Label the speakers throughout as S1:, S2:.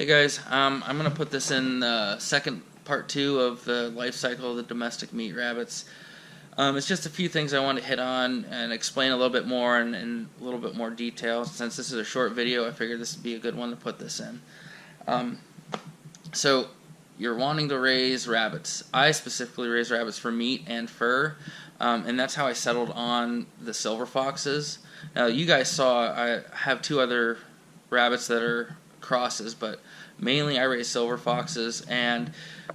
S1: Hey guys, I'm going to put this in the second part 2 of the life cycle of the domestic meat rabbits. It's just a few things I want to hit on and explain a little bit more in a little bit more detail. Since this is a short video, I figured this would be a good one to put this in. So you're wanting to raise rabbits. I specifically raise rabbits for meat and fur, and that's how I settled on the silver foxes. Now you guys saw I have 2 other rabbits that are crosses, but mainly I raise silver foxes, and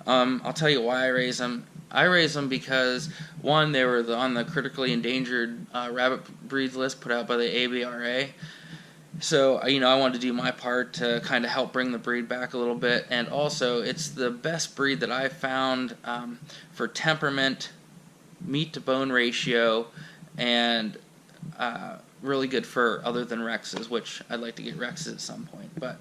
S1: I'll tell you why I raise them. I raise them because, one, they were on the critically endangered rabbit breeds list put out by the ABRA. So, I wanted to do my part to kind of help bring the breed back a little bit, and also it's the best breed that I've found for temperament, meat to bone ratio, and really good fur, other than Rexes, which I'd like to get Rexes at some point. But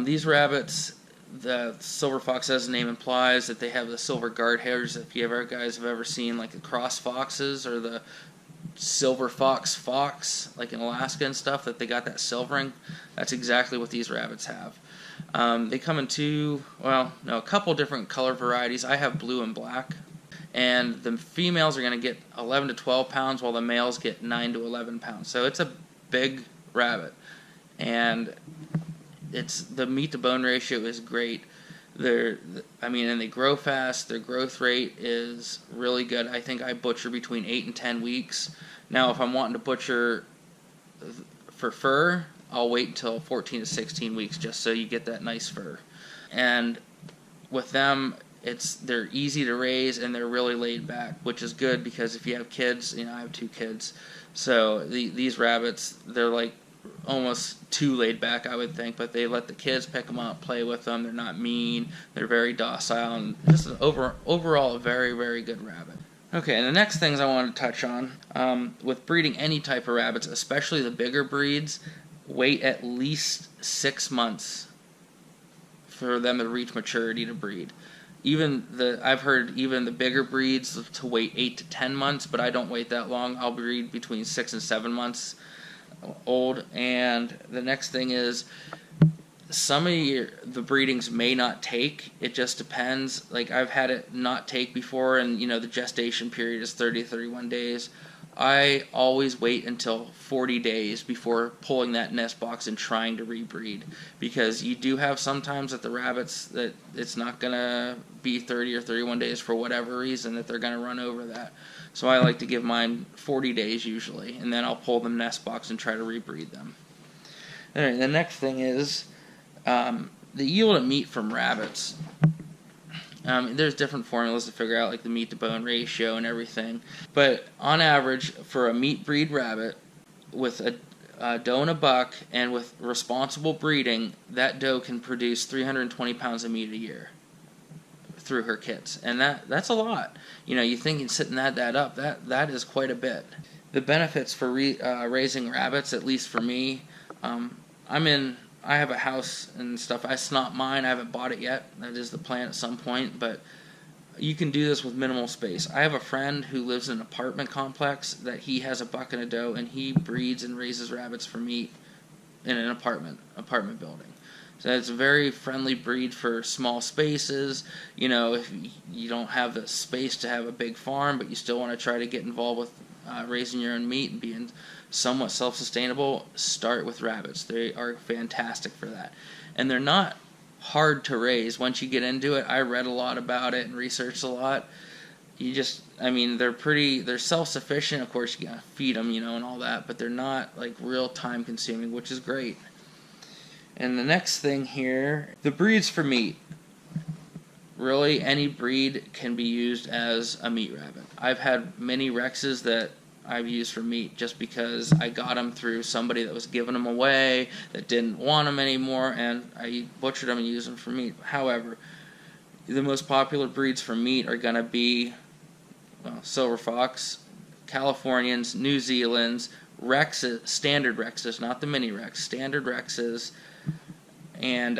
S1: these rabbits, the silver fox, as the name implies, that they have the silver guard hairs. If you guys have ever seen like the cross foxes or the silver fox, like in Alaska and stuff, that they got that silvering, that's exactly what these rabbits have. They come in a couple different color varieties. I have blue and black. And the females are going to get 11 to 12 pounds, while the males get 9 to 11 pounds. So it's a big rabbit, and the meat to bone ratio is great. And they grow fast. Their growth rate is really good. I think I butcher between 8 and 10 weeks. Now, if I'm wanting to butcher for fur, I'll wait until 14 to 16 weeks just so you get that nice fur. And with them, they're easy to raise, and they're really laid back, which is good because if you have kids, I have 2 kids, so these rabbits, they're like almost too laid back, I would think, but they let the kids pick them up, play with them. They're not mean. They're very docile, and just overall a very, very good rabbit. Okay, and the next things I want to touch on, with breeding any type of rabbits, especially the bigger breeds, wait at least 6 months for them to reach maturity to breed. I've heard even the bigger breeds to wait 8 to 10 months, but I don't wait that long. I'll breed between 6 and 7 months old. And the next thing is, some of the breedings may not take. It just depends. Like, I've had it not take before, and the gestation period is 30 to 31 days. I always wait until 40 days before pulling that nest box and trying to rebreed, because you do have sometimes that the rabbits, that it's not going to be 30 or 31 days for whatever reason, that they're going to run over that. So I like to give mine 40 days usually, and then I'll pull the nest box and try to rebreed them. Alright, the next thing is the yield of meat from rabbits. There's different formulas to figure out, like the meat to bone ratio and everything, but on average, for a meat breed rabbit with a doe and a buck, and with responsible breeding, that doe can produce 320 pounds of meat a year through her kits, and that's a lot. You think sitting that up, that is quite a bit. The benefits for raising rabbits, at least for me, I have a house and stuff. It's not mine. I haven't bought it yet. That is the plan at some point, but you can do this with minimal space. I have a friend who lives in an apartment complex that he has a buck and a doe, and he breeds and raises rabbits for meat in an apartment building. So it's a very friendly breed for small spaces. If you don't have the space to have a big farm, but you still want to try to get involved with raising your own meat and being somewhat self-sustainable, start with rabbits. They are fantastic for that. And they're not hard to raise once you get into it. I read a lot about it and researched a lot. They're self-sufficient. Of course, you gotta feed them, and all that, but they're not like real time-consuming, which is great. And the next thing here, the breeds for meat. Really, any breed can be used as a meat rabbit. I've had many Rexes that I've used for meat just because I got them through somebody that was giving them away, that didn't want them anymore, and I butchered them and used them for meat. However, the most popular breeds for meat are going to be silver fox, Californians, New Zealands, Rexes, standard Rexes, not the mini Rex, standard Rexes, and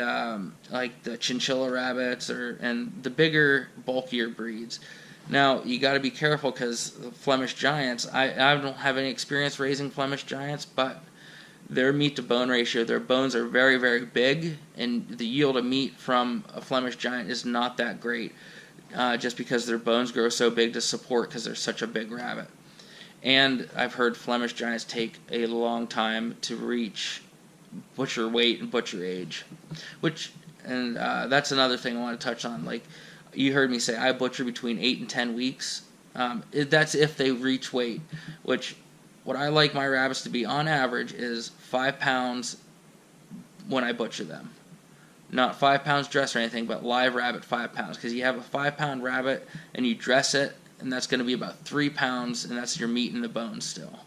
S1: like the chinchilla rabbits, and the bigger, bulkier breeds. Now, you got to be careful because Flemish Giants, I don't have any experience raising Flemish Giants, but their meat to bone ratio, their bones are very, very big, and the yield of meat from a Flemish Giant is not that great, just because their bones grow so big to support because they're such a big rabbit. And I've heard Flemish Giants take a long time to reach butcher weight and butcher age, and that's another thing I want to touch on. Like you heard me say, I butcher between 8 and 10 weeks. That's if they reach weight, which what I like my rabbits to be on average is 5 pounds when I butcher them. Not 5 pounds dressed or anything, but live rabbit 5 pounds. Because you have a 5-pound rabbit and you dress it, and that's going to be about 3 pounds, and that's your meat and the bones still.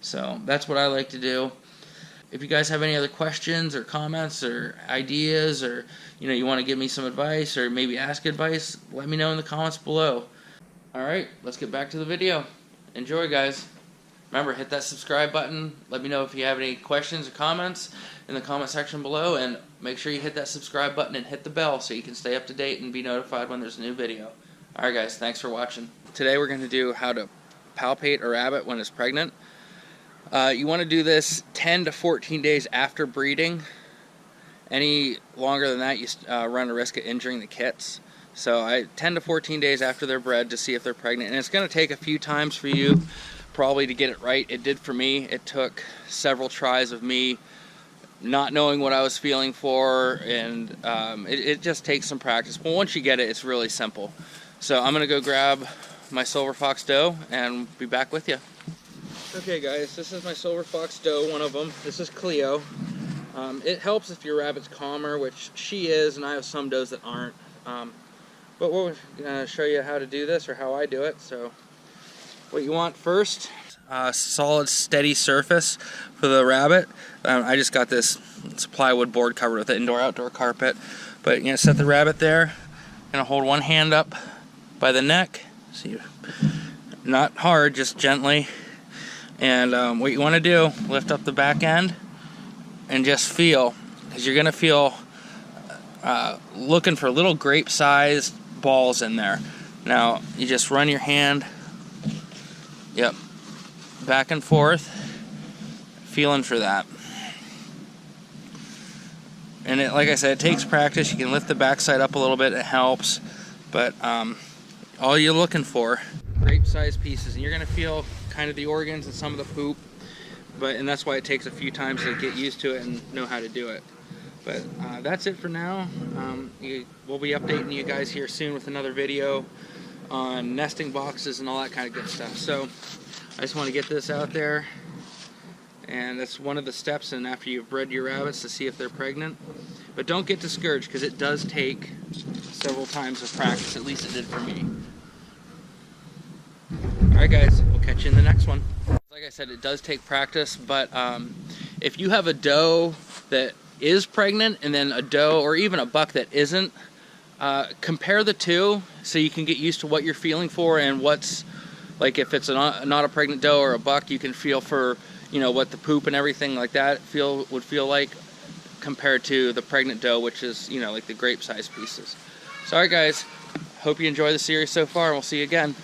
S1: So that's what I like to do. If you guys have any other questions or comments or ideas, or you want to give me some advice or maybe ask advice, let me know in the comments below. Alright, let's get back to the video. Enjoy, guys. Remember, hit that subscribe button. Let me know if you have any questions or comments in the comment section below, and make sure you hit that subscribe button and hit the bell so you can stay up to date and be notified when there's a new video. Alright guys, thanks for watching. Today we're going to do how to palpate a rabbit when it's pregnant. You want to do this 10 to 14 days after breeding. Any longer than that, you run a risk of injuring the kits. So 10 to 14 days after they're bred to see if they're pregnant. And it's going to take a few times for you probably to get it right. It did for me. It took several tries of me not knowing what I was feeling for, and it just takes some practice. But once you get it, it's really simple. So I'm going to go grab my silver fox doe and be back with you. Okay guys, this is my silver fox doe, one of them. This is Cleo. It helps if your rabbit's calmer, which she is, and I have some does that aren't. But we're going to show you how to do this, or how I do it. So what you want first, solid steady surface for the rabbit. I just got this plywood board covered with an indoor-outdoor carpet. But you're going to set the rabbit there. Going to hold one hand up by the neck. See, not hard, just gently. And what you want to do, lift up the back end and just feel, because you're going to feel looking for little grape-sized balls in there. Now, you just run your hand, yep, back and forth, feeling for that. And like I said, it takes practice. You can lift the backside up a little bit, it helps. But all you're looking for, grape-sized pieces, and you're going to feel kind of the organs and some of the poop, and that's why it takes a few times to get used to it and know how to do it. But that's it for now. We'll be updating you guys here soon with another video on nesting boxes and all that kind of good stuff. So I just want to get this out there, and that's one of the steps in after you've bred your rabbits to see if they're pregnant. But don't get discouraged, because it does take several times of practice. At least it did for me. Alright guys, we'll catch you in the next one. Like I said, it does take practice, but if you have a doe that is pregnant and then a doe or even a buck that isn't, compare the two so you can get used to what you're feeling for, and what's, like, if it's not a pregnant doe or a buck, you can feel for, what the poop and everything like that would feel like, compared to the pregnant doe, which is, like the grape-sized pieces. So alright guys, hope you enjoy the series so far, and we'll see you again.